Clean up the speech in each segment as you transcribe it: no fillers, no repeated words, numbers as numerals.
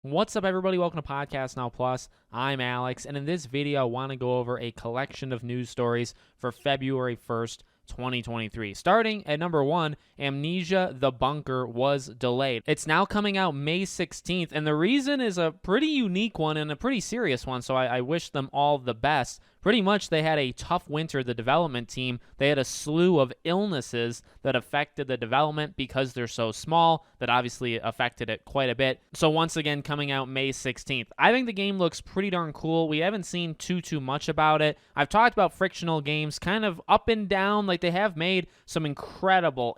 What's up, everybody? Welcome to Podcast Now Plus. I'm Alex, and in this video, I want to go over a collection of news stories for February 1st, 2023. Starting at number 1, Amnesia The Bunker was delayed. It's now coming out May 16th, and the reason is a pretty unique one and a pretty serious one, so I wish them all the best. Pretty much, they had a tough winter, the development team. They had a slew of illnesses that affected the development because they're so small. That obviously affected it quite a bit. So once again, coming out May 16th. I think the game looks pretty darn cool. We haven't seen too much about it. I've talked about frictional games kind of up and down. Like, they have made some incredible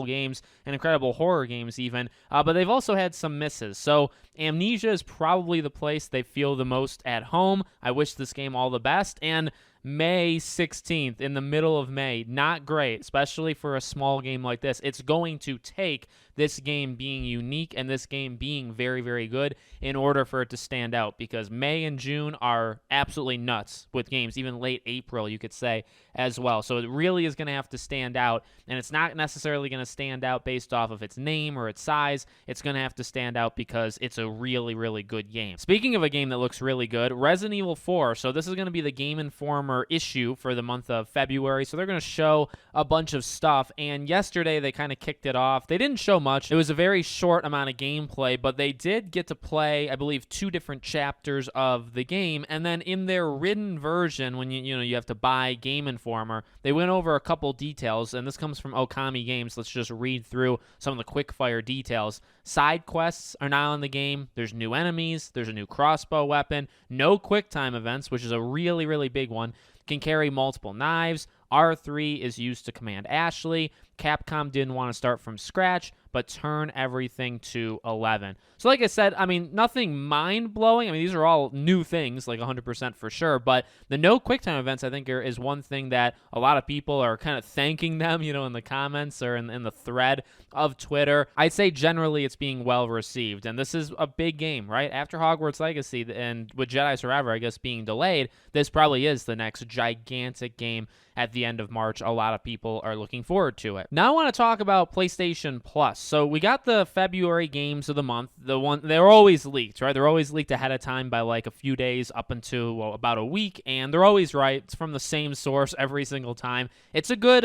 games and incredible horror games even. But they've also had some misses. So Amnesia is probably the place they feel the most at home. I wish this game all the best. And May 16th, in the middle of May, not great, especially for a small game like this. It's going to take this game being unique and this game being very good in order for it to stand out, because May and June are absolutely nuts with games, even late April, you could say, as well. So it really is going to have to stand out, and it's not necessarily going to stand out based off of its name or its size. It's going to have to stand out because it's a really good game. Speaking of a game that looks really good, Resident Evil 4. So this is going to be the Game Informer issue for the month of February. So they're going to show a bunch of stuff, and yesterday they kind of kicked it off. They didn't show much. It was a very short amount of gameplay, but they did get to play, I believe, 2 different chapters of the game, and then in their written version, when you have to buy Game Informer, they went over a couple details, and this comes from Okami Games. Let's just read through some of the quick-fire details. Side quests are now in the game. There's new enemies. There's a new crossbow weapon. No quick-time events, which is a really big one. Can carry multiple knives. R3 is used to command Ashley. Capcom didn't want to start from scratch, but turn everything to 11. So like I said, I mean, nothing mind-blowing. I mean, these are all new things, like 100% for sure, but the no QuickTime events, I think, is one thing that a lot of people are kind of thanking them, in the comments or in the thread of Twitter. I'd say generally it's being well-received, and this is a big game, right? After Hogwarts Legacy and with Jedi Survivor, I guess, being delayed, this probably is the next gigantic game at the end of March. A lot of people are looking forward to it. Now I want to talk about PlayStation Plus. So we got the February games of the month. They're always leaked, right? They're always leaked ahead of time by like a few days up until about a week, and they're always right. It's from the same source every single time. It's a good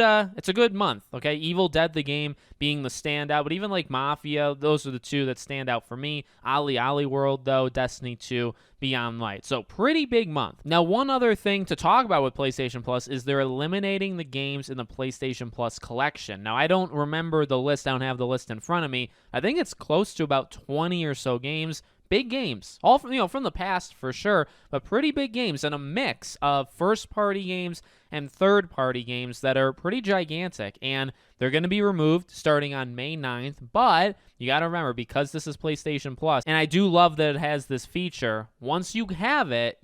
month, okay? Evil Dead the game being the standout, but even like Mafia, those are the 2 that stand out for me. Ali World though, Destiny 2, Beyond Light. So pretty big month. Now, one other thing to talk about with PlayStation Plus is they're eliminating the games in the PlayStation Plus collection. Now, I don't remember the list. I don't have the list in front of me. I think it's close to about 20 or so games. Big games, all from the past for sure, but pretty big games, and a mix of first-party games and third-party games that are pretty gigantic, and they're going to be removed starting on May 9th, but you got to remember, because this is PlayStation Plus, and I do love that it has this feature, once you have it,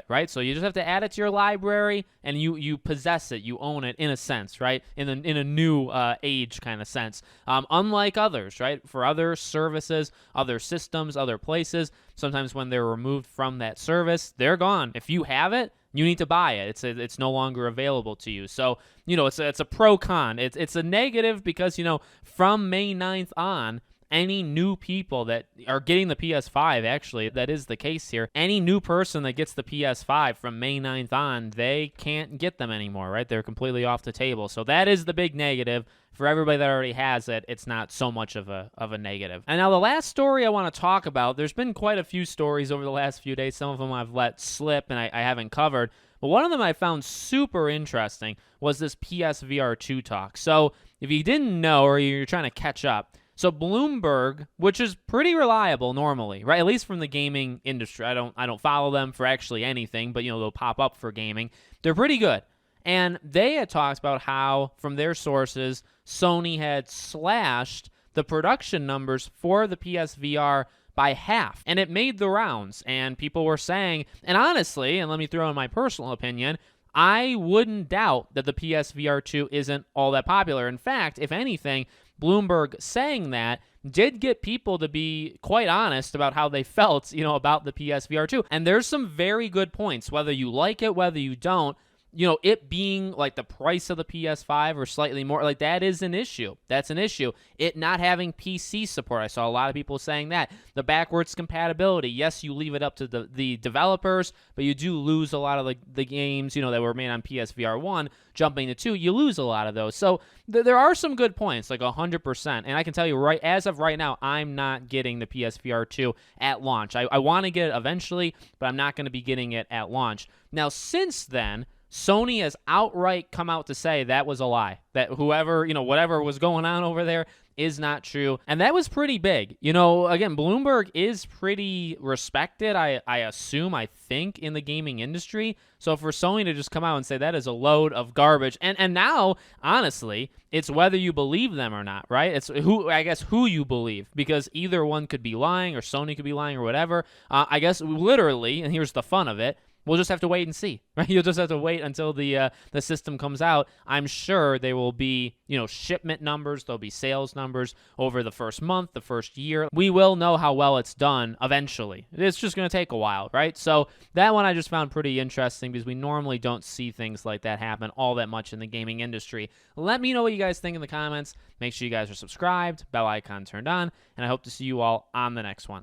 right? So you just have to add it to your library, and you possess it, you own it in a sense, right? In a new age kind of sense. Unlike others, right? For other services, other systems, other places, sometimes when they're removed from that service, they're gone. If you have it, you need to buy it. It's no longer available to you. So, it's a pro-con. It's a negative because, from May 9th on, any new people that are getting the PS5, actually, that is the case here. Any new person that gets the PS5 from May 9th on, they can't get them anymore, right? They're completely off the table. So that is the big negative. For everybody that already has it, it's not so much of a negative. And now the last story I want to talk about, there's been quite a few stories over the last few days. Some of them I've let slip and I haven't covered. But one of them I found super interesting was this PSVR 2 talk. So if you didn't know or you're trying to catch up, so Bloomberg, which is pretty reliable normally, right? At least from the gaming industry. I don't follow them for actually anything, but they'll pop up for gaming. They're pretty good. And they had talked about how, from their sources, Sony had slashed the production numbers for the PSVR by half. And it made the rounds. And people were saying, and honestly, and let me throw in my personal opinion, I wouldn't doubt that the PSVR 2 isn't all that popular. In fact, if anything, Bloomberg saying that did get people to be quite honest about how they felt, about the PSVR 2. And there's some very good points, whether you like it, whether you don't. it being like the price of the PS5 or slightly more, like that is an issue. That's an issue. It not having PC support. I saw a lot of people saying that. The backwards compatibility. Yes, you leave it up to the developers, but you do lose a lot of the games, that were made on PSVR 1, jumping to 2, you lose a lot of those. So there are some good points, like 100%. And I can tell you as of right now, I'm not getting the PSVR 2 at launch. I want to get it eventually, but I'm not going to be getting it at launch. Now, since then, Sony has outright come out to say that was a lie, that whoever, whatever was going on over there is not true. And that was pretty big. Again, Bloomberg is pretty respected, I think, in the gaming industry. So for Sony to just come out and say that is a load of garbage, and now, honestly, it's whether you believe them or not, right? It's who you believe, because either one could be lying or Sony could be lying or whatever. I guess literally, and here's the fun of it, we'll just have to wait and see, right? You'll just have to wait until the system comes out. I'm sure there will be, shipment numbers, there'll be sales numbers over the first month, the first year. We will know how well it's done eventually. It's just going to take a while, right? So that one I just found pretty interesting, because we normally don't see things like that happen all that much in the gaming industry. Let me know what you guys think in the comments. Make sure you guys are subscribed, bell icon turned on, and I hope to see you all on the next one.